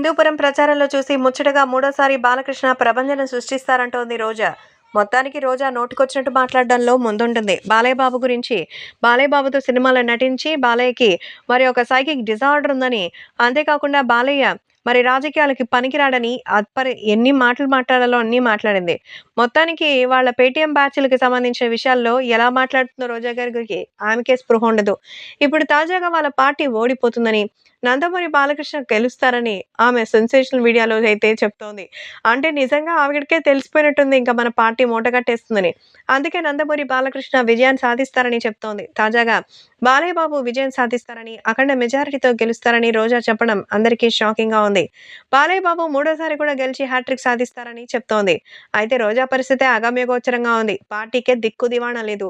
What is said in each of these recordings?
హిందూపురం ప్రచారంలో చూసి ముచ్చటగా మూడోసారి బాలకృష్ణ ప్రభంజనం సృష్టిస్తారంటోంది రోజా. మొత్తానికి రోజా నోటికొచ్చినట్టు మాట్లాడడంలో ముందుంటుంది. బాలయ్య బాబు గురించి, బాలయ్య బాబుతో సినిమాలో నటించి బాలయ్యకి మరి ఒక సైకిక్ డిజార్డర్ ఉందని, అంతేకాకుండా బాలయ్య మరి రాజకీయాలకి పనికిరాడని ఎన్ని మాటలు మాట్లాడాలో అన్నీ మాట్లాడింది. మొత్తానికి వాళ్ళ పేటీఎం బ్యాచ్‌లకి సంబంధించిన విషయాల్లో ఎలా మాట్లాడుతుందో రోజా గారికి ఆమెకే స్పృహ ఉండదు. ఇప్పుడు తాజాగా వాళ్ళ పార్టీ ఓడిపోతుందని, నందమూరి బాలకృష్ణ గెలుస్తారని ఆమె సెన్సేషనల్ వీడియోలో అయితే చెప్తోంది. అంటే నిజంగా ఆవిడకే తెలిసిపోయినట్టుంది ఇంకా మన పార్టీ మూటగట్టేస్తుందని. అందుకే నందమూరి బాలకృష్ణ విజయాన్ని సాధిస్తారని చెప్తోంది. తాజాగా బాలయ్య బాబు విజయం సాధిస్తారని, అఖండ మెజారిటీతో గెలుస్తారని రోజా చెప్పడం అందరికీ షాకింగ్‌గా ఉంది. బాలయ్య బాబు మూడోసారి కూడా గెలిచి హ్యాట్రిక్ సాధిస్తారని చెప్తోంది. అయితే రోజా పరిస్థితే అగమ్యగోచరంగా ఉంది. పార్టీకే దిక్కు దివాణా లేదు.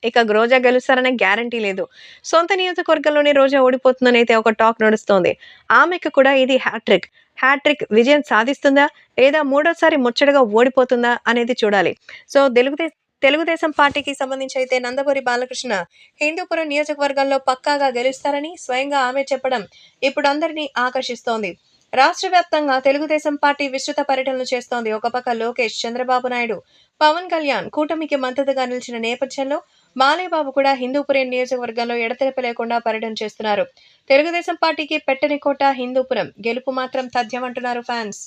ఇక రోజా గెలుస్తారనే గ్యారంటీ లేదు. సొంత నియోజకవర్గంలోనే రోజా ఓడిపోతుందని అయితే ఒక టాక్ నడుస్తోంది. ఆమెకు కూడా ఇది హ్యాట్రిక్. హ్యాట్రిక్ విజయం సాధిస్తుందా? లేదా మూడోసారి ముచ్చటగా ఓడిపోతుందా అనేది చూడాలి. సో తెలుగుదేశం పార్టీకి సంబంధించి అయితే నందమూరి బాలకృష్ణ హిందూపురం నియోజకవర్గంలో పక్కాగా గెలుస్తారని స్వయంగా ఆమె చెప్పడం ఇప్పుడు అందరినీ ఆకర్షిస్తోంది. రాష్ట్ర వ్యాప్తంగా తెలుగుదేశం పార్టీ విస్తృత పర్యటనలు చేస్తోంది. ఒక పక్క లోకేష్, చంద్రబాబు నాయుడు, పవన్ కళ్యాణ్ కూటమికి మద్దతుగా నిలిచిన నేపథ్యంలో బాలయ్య బాబు కూడా హిందూపురం నియోజకవర్గంలో ఎడతెరిపి లేకుండా పర్యటన చేస్తున్నారు. తెలుగుదేశం పార్టీకి పెట్టని కోట హిందూపురం, గెలుపు మాత్రం తథ్యమంటున్నారు ఫ్యాన్స్.